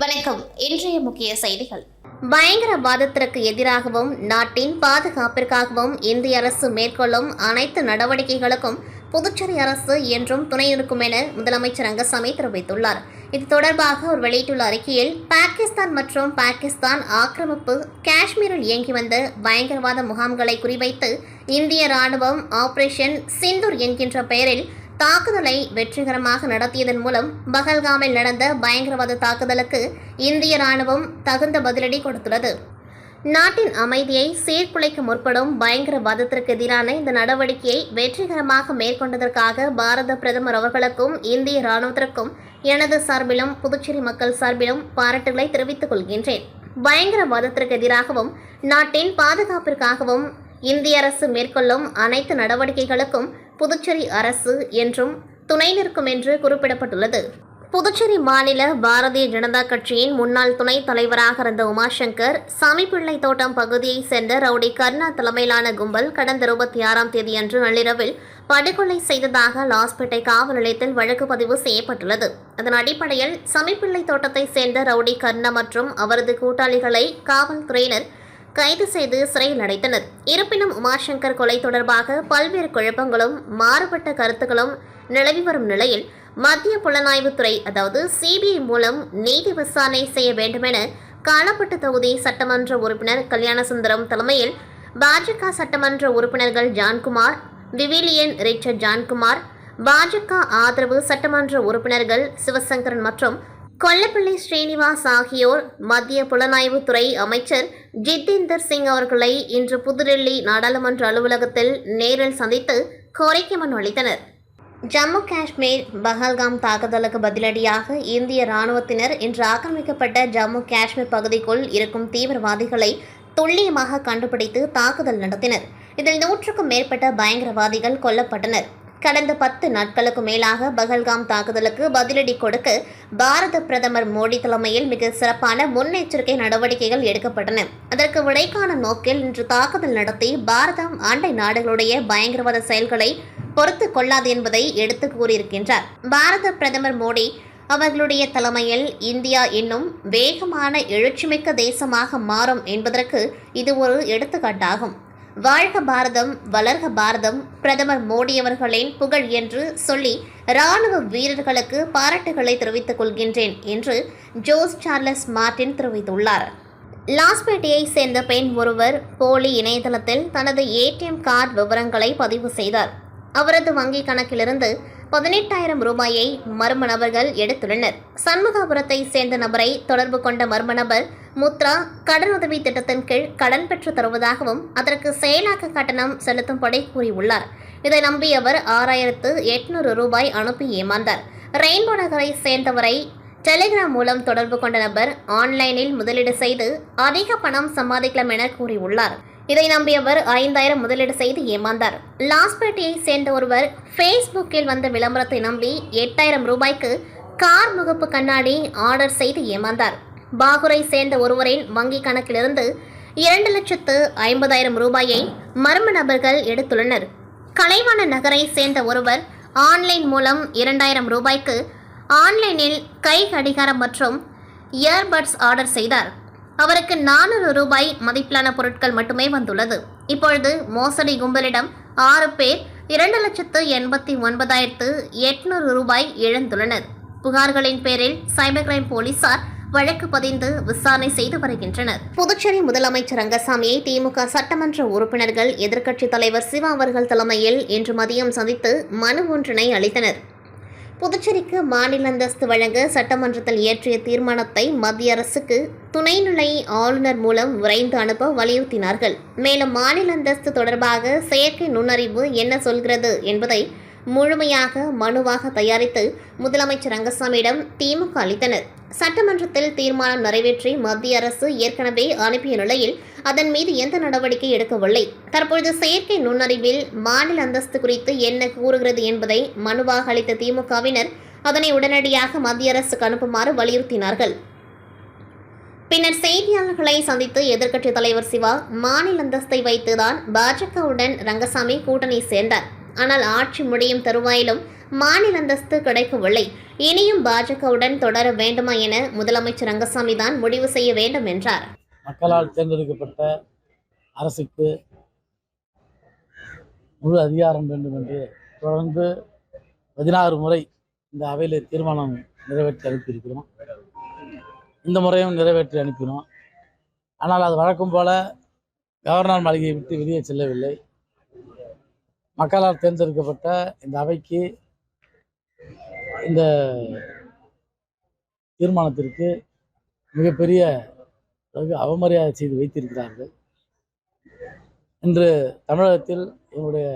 வணக்கம். இன்றைய முக்கிய செய்திகள். பயங்கரவாதத்திற்கு எதிராகவும் நாட்டின் பாதுகாப்பிற்காகவும் இந்திய அரசு மேற்கொள்ளும் அனைத்து நடவடிக்கைகளுக்கும் புதுச்சேரி அரசு என்றும் துணை இருக்கும் என முதலமைச்சர் ரங்கசாமி தெரிவித்துள்ளார். இது தொடர்பாக அவர் வெளியிட்டுள்ள அறிக்கையில், பாகிஸ்தான் ஆக்கிரமிப்பு காஷ்மீரில் இயங்கி வந்த பயங்கரவாத முகாம்களை குறிவைத்து இந்திய ராணுவம் ஆபரேஷன் சிந்தூர் என்கின்ற பெயரில் தாக்குதலை வெற்றிகரமாக நடத்தியதன் மூலம் பஹல்காமில் நடந்த பயங்கரவாத தாக்குதலுக்கு இந்திய ராணுவம் தகுந்த பதிலடி கொடுத்துள்ளது. நாட்டின் அமைதியை சீர்குலைக்க முற்படும் பயங்கரவாதத்திற்கு எதிரான இந்த நடவடிக்கையை வெற்றிகரமாக மேற்கொண்டதற்காக பாரத பிரதமர் அவர்களுக்கும் இந்திய ராணுவத்திற்கும் எனது சார்பிலும் புதுச்சேரி மக்கள் சார்பிலும் பாராட்டுகளை தெரிவித்துக் கொள்கின்றேன். பயங்கரவாதத்திற்கு எதிராகவும் நாட்டின் பாதுகாப்பிற்காகவும் இந்திய அரசு மேற்கொள்ளும் அனைத்து நடவடிக்கைகளுக்கும் புதுச்சேரி அரசு என்றும் துணை நிற்கும் என்று குறிப்பிடப்பட்டுள்ளது. புதுச்சேரி மாநில பாரதிய ஜனதா கட்சியின் முன்னாள் துணைத் தலைவராக இருந்த உமாசங்கர் சாமிப்பிள்ளை தோட்டம் பகுதியைச் சேர்ந்த ரவுடி கர்ணா தலைமையிலான கும்பல் கடந்த 26ஆம் தேதியன்று நள்ளிரவில் படுகொலை செய்ததாக லாஸ்பேட்டை காவல் நிலையத்தில் வழக்கு பதிவு செய்யப்பட்டுள்ளது. அதன் அடிப்படையில் சாமிப்பிள்ளை தோட்டத்தைச் சேர்ந்த ரவுடி கர்ணா மற்றும் அவரது கூட்டாளிகளை காவல்துறையினர் கைது செய்து சிறையில் அடைத்தனர். இருப்பினும் உமாசங்கர் கொலை தொடர்பாக பல்வேறு குழப்பங்களும் மாறுபட்ட கருத்துக்களும் நிலவி வரும் நிலையில் மத்திய புலனாய்வுத்துறை அதாவது சிபிஐ மூலம் நீதி விசாரணை செய்ய வேண்டுமென காலப்பட்டு தொகுதி சட்டமன்ற உறுப்பினர் கல்யாணசுந்தரம் தலைமையில் பாஜக சட்டமன்ற உறுப்பினர்கள் ஜான்குமார், விவிலியன் ரிச்சர்ட் ஜான்குமார், பாஜக ஆதரவு சட்டமன்ற உறுப்பினர்கள் சிவசங்கரன் மற்றும் கொல்லப்பள்ளி ஸ்ரீனிவாஸ் ஆகியோர் மத்திய புலனாய்வுத்துறை அமைச்சர் ஜிதேந்தர் சிங் அவர்களை இன்று புதுடெல்லி நாடாளுமன்ற அலுவலகத்தில் நேரில் சந்தித்து கோரிக்கை மனு அளித்தனர். ஜம்மு காஷ்மீர் பஹல்காம் தாக்குதலுக்கு பதிலடியாக இந்திய ராணுவத்தினர் இன்று ஆக்கிரமிக்கப்பட்ட ஜம்மு காஷ்மீர் பகுதிக்குள் இருக்கும் தீவிரவாதிகளை துல்லியமாக கண்டுபிடித்து தாக்குதல் நடத்தினர். இதில் 100க்கும் மேற்பட்ட பயங்கரவாதிகள் கொல்லப்பட்டனர். கடந்த 10 நாட்களுக்கு மேலாக பஹல்காம் தாக்குதலுக்கு பதிலடி கொடுக்க பாரத பிரதமர் மோடி தலைமையில் மிக சிறப்பான முன்னெச்சரிக்கை நடவடிக்கைகள் எடுக்கப்பட்டன. அதற்கு விடை காணும் நோக்கில் இன்று தாக்குதல் நடத்தி பாரதம் அண்டை நாடுகளுடைய பயங்கரவாத செயல்களை பொறுத்து கொள்ளாது என்பதை எடுத்து கூறியிருக்கின்றார். பாரத பிரதமர் மோடி அவர்களுடைய தலைமையில் இந்தியா இன்னும் வேகமான எழுச்சிமிக்க தேசமாக மாறும் என்பதற்கு இது ஒரு எடுத்துக்காட்டாகும். வாழ்க பாரதம், வளர்க பாரதம், பிரதமர் மோடி அவர்களின் புகழ் என்று சொல்லி ராணுவ வீரர்களுக்கு பாராட்டுகளை தெரிவித்துக் கொள்கின்றேன் என்று ஜோஸ் சார்லஸ் மார்டின் தெரிவித்துள்ளார். லாஸ்பேட்டையை சேர்ந்த பெண் ஒருவர் போலி இணையதளத்தில் தனது ஏடிஎம் கார்டு விவரங்களை பதிவு செய்தார். அவரது வங்கி கணக்கிலிருந்து 18,000 ரூபாயை மர்ம நபர்கள் எடுத்துள்ளனர். சண்முகாபுரத்தை சேர்ந்த நபரை தொடர்பு கொண்ட மர்ம நபர் முத்ரா கடனுதவி திட்டத்தின் கீழ் கடன் பெற்று தருவதாகவும் அதற்கு செயலாக்க கட்டணம் செலுத்தும்படி கூறியுள்ளார். இதை நம்பி அவர் 6,800 ரூபாய் அனுப்பி ஏமாந்தார். ரெயின்போ நகரை சேர்ந்தவரை டெலிகிராம் மூலம் தொடர்பு கொண்ட நபர் ஆன்லைனில் முதலீடு செய்து அதிக பணம் சம்பாதிக்கலாம் என கூறியுள்ளார். இதை நம்பியவர் 5,000 முதலீடு செய்து ஏமாந்தார். லாஸ்பேட்டையை சேர்ந்த ஒருவர் ஃபேஸ்புக்கில் வந்த விளம்பரத்தை நம்பி 8,000 ரூபாய்க்கு கார் முகப்பு கண்ணாடி ஆர்டர் செய்து ஏமாந்தார். பாகூரை சேர்ந்த ஒருவரின் வங்கி கணக்கிலிருந்து 2,50,000 ரூபாயை மர்ம நபர்கள் எடுத்துள்ளனர். கலைவாண நகரை சேர்ந்த ஒருவர் ஆன்லைன் மூலம் 2,000 ரூபாய்க்கு ஆன்லைனில் கை கடிகாரம் மற்றும் இயர்பட்ஸ் ஆர்டர் செய்தார். அவருக்கு 400 ரூபாய் மதிப்பிலான பொருட்கள் மட்டுமே வந்துள்ளது. இப்பொழுது மோசடி கும்பலிடம் 6 பேர் 2,89,800 ரூபாய் இழந்துள்ளனர். புகார்களின் பேரில் சைபர் கிரைம் போலீசார் வழக்கு பதிந்து விசாரணை செய்து வருகின்றனர். புதுச்சேரி முதலமைச்சர் ரங்கசாமியை திமுக சட்டமன்ற உறுப்பினர்கள் எதிர்க்கட்சித் தலைவர் சிவா அவர்கள் தலைமையில் இன்று மதியம் சந்தித்து மனு ஒன்றினை அளித்தனர். புதுச்சேரிக்கு மாநில அந்தஸ்து வழங்க சட்டமன்றத்தில் இயற்றிய தீர்மானத்தை மத்திய அரசுக்கு துணைநிலை ஆளுநர் மூலம் விரைந்து அனுப்ப வலியுறுத்தினார்கள். மேலும் மாநில அந்தஸ்து தொடர்பாக செயற்கை நுண்ணறிவு என்ன சொல்கிறது என்பதை முழுமையாக மனுவாக தயாரித்து முதலமைச்சர் ரங்கசாமியிடம் திமுக அளித்தனர். சட்டமன்றத்தில் தீர்மானம் நிறைவேற்றி மத்திய அரசு ஏற்கனவே அனுப்பிய நிலையில் அதன் மீது எந்த நடவடிக்கை எடுக்கவில்லை. தற்பொழுது செயற்கை நுண்ணறிவில் மாநில அந்தஸ்து குறித்து என்ன கூறுகிறது என்பதை மனுவாக அளித்த திமுகவினர் அதனை உடனடியாக மத்திய அரசுக்கு அனுப்புமாறு வலியுறுத்தினார்கள். பின்னர் செய்தியாளர்களை சந்தித்து எதிர்க்கட்சித் தலைவர் சிவா மாநில அந்தஸ்தை வைத்துதான் பாஜகவுடன் ரங்கசாமி கூட்டணி சேர்ந்தார். ஆனால் ஆட்சி முடியும் தருவாயிலும் மாநில அந்தஸ்து கிடைக்கவில்லை. இனியும் பாஜகவுடன் தொடர வேண்டுமா என முதலமைச்சர் ரங்கசாமி தான் முடிவு செய்ய வேண்டும் என்றார். மக்களால் தேர்ந்தெடுக்கப்பட்ட அரசுக்கு முழு அதிகாரம் வேண்டும் என்று தொடர்ந்து 16 முறை இந்த அவையில் தீர்மானம் நிறைவேற்றி அனுப்பியிருக்கிறோம். இந்த முறையும் நிறைவேற்றி அனுப்பினோம். ஆனால் அது வழக்கம் போல கவர்னர் மாளிகையை விட்டு வெளியே செல்லவில்லை. மக்களால் தேர்ந்தெடுக்கப்பட்ட இந்த அவைக்கு இந்த தீர்மானத்திற்கு மிகப்பெரிய அவமரியாதை செய்து வைத்திருக்கிறார்கள். இன்று தமிழகத்தில் என்னுடைய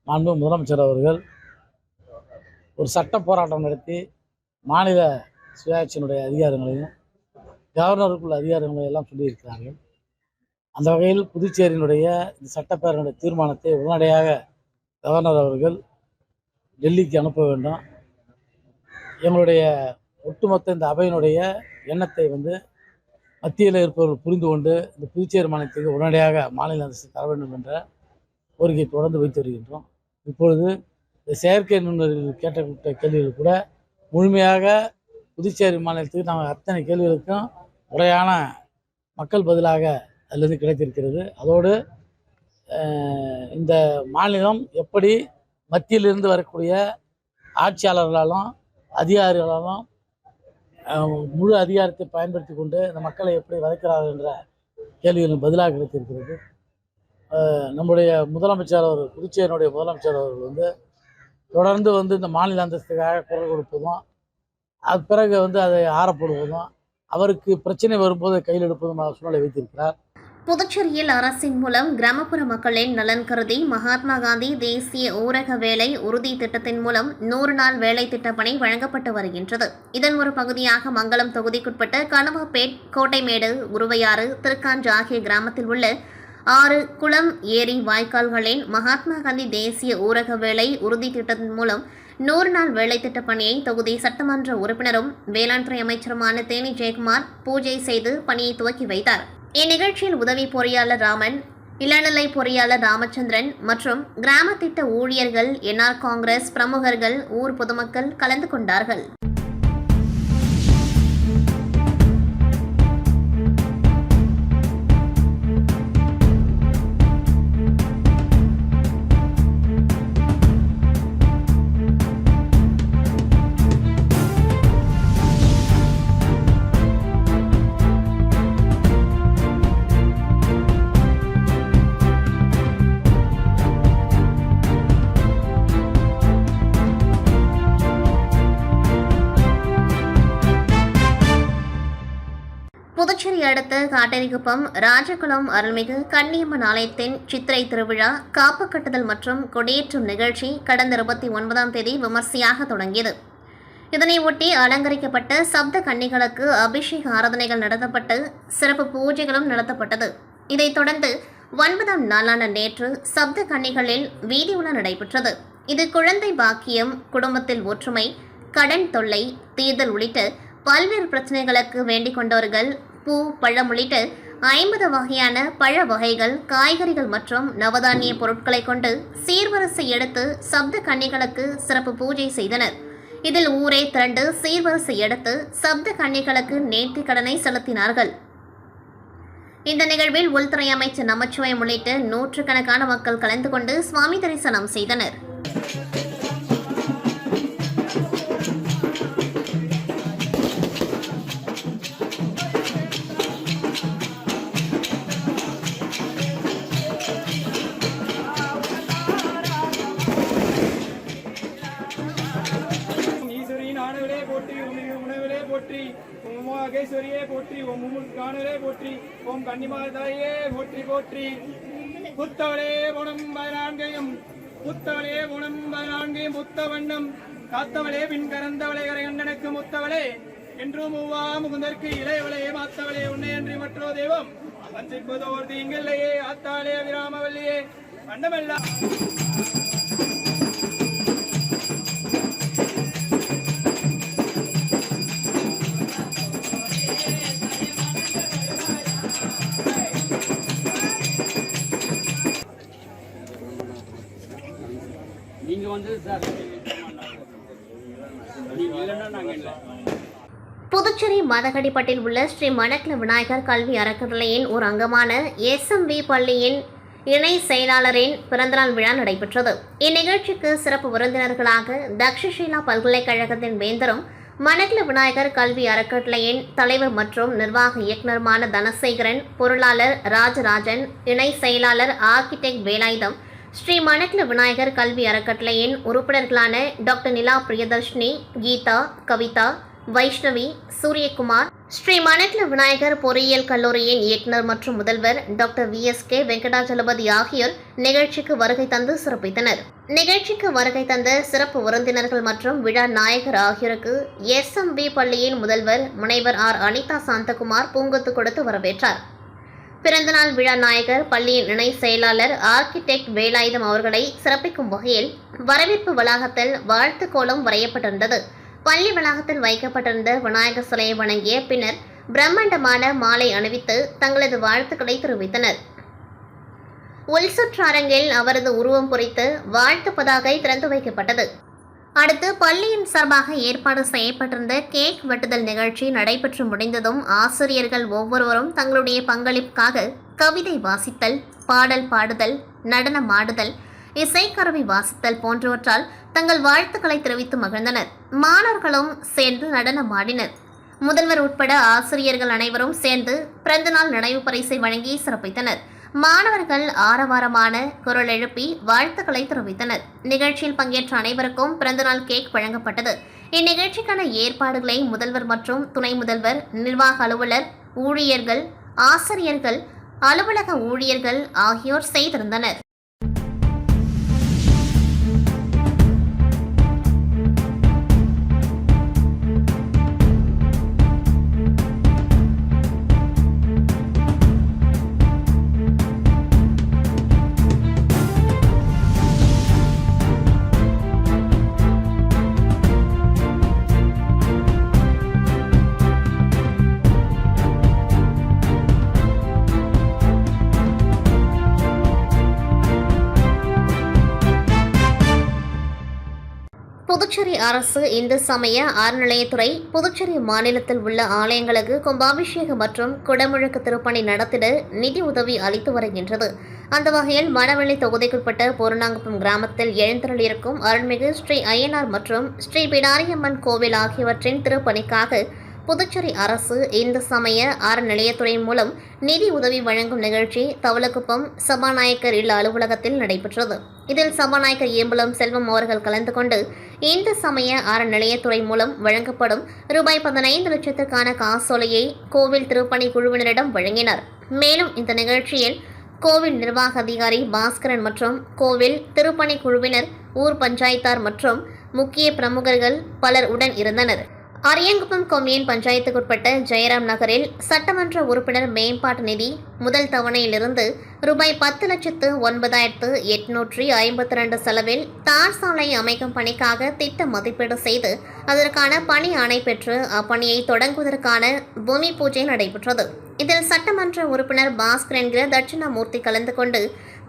மாண்பு முதலமைச்சர் அவர்கள் ஒரு சட்ட போராட்டம் நடத்தி மாநில சுயாட்சியினுடைய அதிகாரங்களையும் கவர்னருக்குள்ள அதிகாரங்களையும் எல்லாம் சொல்லியிருக்கிறார்கள். அந்த வகையில் புதுச்சேரியினுடைய இந்த சட்டப்பேரவையினுடைய தீர்மானத்தை உடனடியாக கவர்னர் அவர்கள் டெல்லிக்கு அனுப்ப வேண்டும். எங்களுடைய ஒட்டுமொத்த இந்த அவையினுடைய எண்ணத்தை மத்தியில் இருப்பவர்கள் புரிந்து கொண்டு இந்த புதுச்சேரி மாநிலத்துக்கு உடனடியாக மாநில அரசு தர வேண்டும் என்ற கோரிக்கையை தொடர்ந்து வைத்து வருகின்றோம். இப்பொழுது இந்த செயற்கை நுண்ணறிவில் கேட்கப்பட்ட கேள்விகள் கூட முழுமையாக புதுச்சேரி மாநிலத்துக்கு நாங்கள் அத்தனை கேள்விகளுக்கும் முறையான மக்கள் பதிலாக அதிலிருந்து கிடைத்திருக்கிறது. அதோடு இந்த மாநிலம் எப்படி மத்தியிலிருந்து வரக்கூடிய ஆட்சியாளர்களாலும் அதிகாரிகளாலும் முழு அதிகாரத்தை பயன்படுத்தி கொண்டு இந்த மக்களை எப்படி வதைக்கிறார்கள் என்ற கேள்விகளும் பதிலாக கிடைத்திருக்கிறது. நம்முடைய முதலமைச்சர் அவர் புதுச்சேரியினுடைய முதலமைச்சர் அவர்கள் தொடர்ந்து இந்த மாநில அந்தஸ்துக்காக குரல் கொடுப்பதும் அது பிறகு அதை ஆறப்படுவதும் அவருக்கு பிரச்சனை வரும்போது கையில் எடுப்பதும் சூழ்நிலை வைத்திருக்கிறார். புதுச்சேரியில் அரசின் மூலம் கிராமப்புற மக்களின் நலன் கருதி மகாத்மா காந்தி தேசிய ஊரக வேலை உறுதி திட்டத்தின் மூலம் 100 நாள் வேலை திட்டப்பணி வழங்கப்பட்டு வருகின்றது. இதன் ஒரு பகுதியாக மங்கலம் தொகுதிக்குட்பட்ட கனவாப்பேட், கோட்டைமேடு, உருவையாறு, திருக்காஞ்சி ஆகிய கிராமத்தில் உள்ள 6 குளம், ஏரி, வாய்க்கால்களின் மகாத்மா காந்தி தேசிய ஊரக வேலை உறுதி திட்டத்தின் மூலம் 100 நாள் வேலை திட்டப் பணியை தொகுதி சட்டமன்ற உறுப்பினரும் வேளாண் துறை அமைச்சருமான தேனி ஜெயக்குமார் பூஜை செய்து பணியை துவக்கி வைத்தார். இந்நிகழ்ச்சியில் உதவி பொறியாளர் ராமன், இளநிலை பொறியாளர் ராமச்சந்திரன் மற்றும் கிராம திட்ட ஊழியர்கள், என்ஆர் காங்கிரஸ் பிரமுகர்கள், ஊர் பொதுமக்கள் கலந்து கொண்டார்கள். புதுச்சேரி அடுத்த காட்டேரிக்குப்பம் ராஜகுளம் அருள்மிகு கன்னியம்மன் ஆலயத்தின் சித்திரை திருவிழா, காப்பு கட்டுதல் மற்றும் கொடியேற்றும் நிகழ்ச்சி கடந்த 29ஆம் தேதி விமர்சையாக தொடங்கியது. இதனை ஒட்டி அலங்கரிக்கப்பட்ட சப்த கன்னிகளுக்கு அபிஷேக ஆராதனைகள் நடத்தப்பட்டு சிறப்பு பூஜைகளும் நடத்தப்பட்டது. இதைத் தொடர்ந்து 9ஆம் நாளான நேற்று சப்த கன்னிகளில் வீதி உலா நடைபெற்றது. இது குழந்தை பாக்கியம், குடும்பத்தில் ஒற்றுமை, கடன் தொல்லை தீர்தல் உள்ளிட்ட பல்வேறு பிரச்சனைகளுக்கு வேண்டிக் கொண்டவர்கள் பூ, பழம் உள்ளிட்ட 50 வகையான பழ வகைகள், காய்கறிகள் மற்றும் நவதானிய பொருட்களை கொண்டு சீர்வரிசை எடுத்து சப்த கன்னிகளுக்கு சிறப்பு பூஜை செய்தனர். இதில் ஊரே திரண்டு சீர்வரிசை எடுத்து சப்த கன்னிகளுக்கு நேர்த்திக் கடனை செலுத்தினார்கள். இந்த நிகழ்வில் உள்துறை அமைச்சர் நமச்சிவாயம் உள்ளிட்ட 100கணக்கான மக்கள் கலந்து கொண்டு சுவாமி தரிசனம் செய்தனர். போற்றி, ஓம் மகேஸ்வரியே போற்றி, ஓம் காணரே போற்றி, ஓம் கன்னிமாதாயே போற்றி போற்றி. புத்தவளே குணம் 14 புத்தவளே குணம் 14 புத்த வண்ணம் காத்தவளே பின் கறந்தவளே கரையண்டனுக்கு முத்தவளே என்றும் மூவா முகுந்தற்கு இளையவளே மாத்தவளே உன்னை அன்றி மற்றோ தெய்வம் வஞ்சிப்பதோர் தீங்கில்லையே ஆத்தாளே விராமவல்லியே வண்ணமெல்லாம். நீங்க வந்து சார் புதுச்சேரி மதகடிப்பட்டில் உள்ள ஸ்ரீ மணக்குள விநாயகர் கல்வி அறக்கட்டளையின் ஒரு அங்கமான SMV பள்ளியின் இணை செயலாளரின் பிறந்தநாள் விழா நடைபெற்றது. இந்நிகழ்ச்சிக்கு சிறப்பு விருந்தினர்களாக தக்ஷஷீலா பல்கலைக்கழகத்தின் வேந்தரும் மணக்குள விநாயகர் கல்வி அறக்கட்டளையின் தலைவர் மற்றும் நிர்வாக இயக்குநருமான தனசேகரன், பொருளாளர் ராஜராஜன், இணை செயலாளர் ஆர்கிடெக்ட் வேலாயுதம், ஸ்ரீ மணக்குள விநாயகர் கல்வி அறக்கட்டளையின் உறுப்பினர்களான டாக்டர் நிலா பிரியதர்ஷினி, கீதா, கவிதா, வைஷ்ணவி, சூரியகுமார், ஸ்ரீ மணக்குள விநாயகர் பொறியியல் கல்லூரியின் இயக்குநர் மற்றும் முதல்வர் டாக்டர் VSK வெங்கடாஜலபதி ஆகியோர் நிகழ்ச்சிக்கு வருகை தந்து சிறப்பித்தனர். நிகழ்ச்சிக்கு வருகை தந்த சிறப்பு விருந்தினர்கள் மற்றும் விழா நாயகர் ஆகியோருக்கு SMV பள்ளியின் முதல்வர் முனைவர் அனிதா சாந்தகுமார் பூங்கொத்து கொடுத்து வரவேற்றார். பிறந்தநாள் விழா நாயகர் பள்ளியின் இணை செயலாளர் ஆர்கிடெக்ட் வேலாயுதம் அவர்களை சிறப்பிக்கும் வகையில் வரவேற்பு வளாகத்தில் வாழ்த்து கோலம் வரையப்பட்டிருந்தது. பள்ளி வளாகத்தில் வைக்கப்பட்டிருந்த விநாயகர் சிலையை வணங்கிய பின்னர் பிரம்மாண்டமான மாலை அணிவித்து தங்களது வாழ்த்துக்களை தெரிவித்தனர். உள்சுற்றரங்கில் அவரது உருவம் பொறித்து வாழ்த்து பதாகை திறந்து வைக்கப்பட்டது. அடுத்து பள்ளியின் சார்பாக ஏற்பாடு செய்யப்பட்டிருந்த கேக் வெட்டுதல் நிகழ்ச்சி நடைபெற்று முடிந்ததும் ஆசிரியர்கள் ஒவ்வொருவரும் தங்களுடைய பங்களிப்புக்காக கவிதை வாசித்தல், பாடல் பாடுதல், நடனம் ஆடுதல், இசைக்கருவி வாசித்தல் போன்றவற்றால் தங்கள் வாழ்த்துக்களை தெரிவித்து மகிழ்ந்தனர். மாணவர்களும் சேர்ந்து நடனம் ஆடினர். முதல்வர் உட்பட ஆசிரியர்கள் அனைவரும் சேர்ந்து பிறந்தநாள் நினைவு பரிசை வழங்கி சிறப்பித்தனர். மாணவர்கள் ஆரவாரமான குரல் எழுப்பி வாழ்த்துக்களை தெரிவித்தனர். நிகழ்ச்சியில் பங்கேற்ற அனைவருக்கும் பிறந்தநாள் கேக் வழங்கப்பட்டது. இந்நிகழ்ச்சிக்கான ஏற்பாடுகளை முதல்வர் மற்றும் துணை முதல்வர், நிர்வாக அலுவலர், ஊழியர்கள், ஆசிரியர்கள், அலுவலக ஊழியர்கள் ஆகியோர் செய்திருந்தனர். புதுச்சேரி அரசு இந்து சமய அறநிலையத்துறை புதுச்சேரி மாநிலத்தில் உள்ள ஆலயங்களுக்கு கும்பாபிஷேகம் மற்றும் குடமுழுக்கு திருப்பணி நடத்திட நிதி உதவி அளித்து வருகின்றது. அந்த வகையில் மணவெளி தொகுதிக்குட்பட்ட பூரணாங்குப்பம் கிராமத்தில் எழுந்தருளியிருக்கும் அருள்மிகு ஸ்ரீ அய்யனார் மற்றும் ஸ்ரீ பிடாரியம்மன் கோவில் ஆகியவற்றின் திருப்பணிக்காக புதுச்சேரி அரசு இந்து சமய அறநிலையத்துறை மூலம் நிதி உதவி வழங்கும் நிகழ்ச்சி தவளக்குப்பம் சபாநாயகர் இல்ல அலுவலகத்தில் நடைபெற்றது. இதில் சபாநாயகர் ஏம்பலம் செல்வம் அவர்கள் கலந்து கொண்டு இந்து சமய அறநிலையத்துறை மூலம் வழங்கப்படும் ரூபாய் 15 லட்சத்திற்கான காசோலையை கோவில் திருப்பணி குழுவினரிடம் வழங்கினார். மேலும் இந்த நிகழ்ச்சியில் கோவில் நிர்வாக அதிகாரி பாஸ்கரன் மற்றும் கோவில் திருப்பணி குழுவினர், ஊர் பஞ்சாயத்தார் மற்றும் முக்கிய பிரமுகர்கள் பலர் உடன் இருந்தனர். அரியங்குப்பம் கொம்யூன் பஞ்சாயத்துக்குட்பட்ட ஜெயராம் நகரில் சட்டமன்ற உறுப்பினர் மேம்பாட்டு நிதி முதல் தவணையிலிருந்து ரூபாய் 10,09,852 செலவில் தார் சாலை அமைக்கும் பணிக்காக திட்ட மதிப்பீடு செய்து அதற்கான பணி ஆணை பெற்று அப்பணியை தொடங்குவதற்கான பூமி பூஜை நடைபெற்றது. இதில் சட்டமன்ற உறுப்பினர் பாஸ்கர் என்கிற தட்சிணாமூர்த்தி கலந்து கொண்டு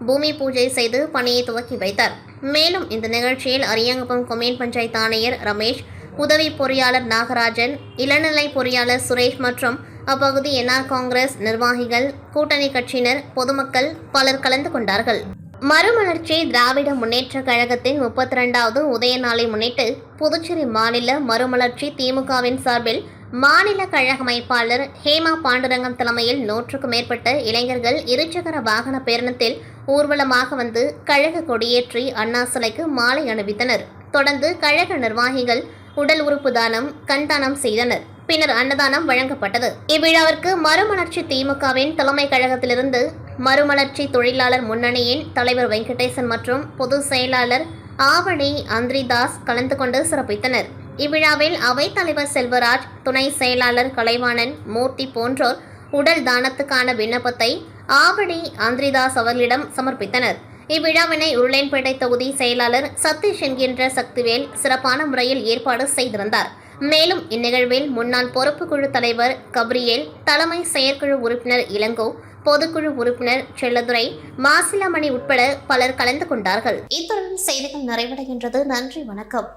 பூமி பூஜை செய்து பணியை துவக்கி வைத்தார். மேலும் இந்த நிகழ்ச்சியில் அரியங்குப்பம் கொம்யூன் பஞ்சாயத்து ஆணையர் ரமேஷ், உதவி பொறியாளர் நாகராஜன், இளநிலை பொறியாளர் சுரேஷ் மற்றும் அப்பகுதி NR காங்கிரஸ் நிர்வாகிகள், கூட்டணி கட்சியினர், பொதுமக்கள் பலர் கலந்து கொண்டார்கள். மறுமலர்ச்சி திராவிட முன்னேற்ற கழகத்தின் 32வது உதய நாளை முன்னிட்டு புதுச்சேரி மாநில மறுமலர்ச்சி திமுகவின் சார்பில் மாநில கழக அமைப்பாளர் ஹேமா பாண்டுரங்கம் தலைமையில் 100க்கும் மேற்பட்ட இளைஞர்கள் இருசக்கர வாகன பேரணத்தில் ஊர்வலமாக வந்து கழக கொடியேற்றி அண்ணா சிலைக்கு மாலை அணிவித்தனர். தொடர்ந்து கழக நிர்வாகிகள் உடல் உறுப்பு தானம், கண் தானம் செய்தனர். பின்னர் அன்னதானம் வழங்கப்பட்டது. இவ்விழாவிற்கு மறுமலர்ச்சி திமுகவின் தலைமை கழகத்திலிருந்து மறுமலர்ச்சி தொழிலாளர் முன்னணியின் தலைவர் வெங்கடேசன் மற்றும் பொதுச் செயலாளர் ஆவணி அந்திரிதாஸ் கலந்து கொண்டு சிறப்பித்தனர். இவ்விழாவில் அவைத்தலைவர் செல்வராஜ், துணை செயலாளர் கலைவாணன், மூர்த்தி போன்றோர் உடல் தானத்துக்கான விண்ணப்பத்தை ஆவணி அந்திரிதாஸ் அவர்களிடம் சமர்ப்பித்தனர். இவ்விழாவினை உருளையன்பேட்டை தொகுதி செயலாளர் சதீஷ் என்கின்ற சக்திவேல் சிறப்பான முறையில் ஏற்பாடு செய்திருந்தார். மேலும் இந்நிகழ்வில் முன்னாள் பொறுப்புக்குழு தலைவர் கப்ரியேல், தலைமை செயற்குழு உறுப்பினர் இளங்கோ, பொதுக்குழு உறுப்பினர் செல்லதுரை, மாசிலாமணி உட்பட பலர் கலந்து கொண்டார்கள். இத்துடன் செய்திகள் நிறைவடைகின்றது. நன்றி, வணக்கம்.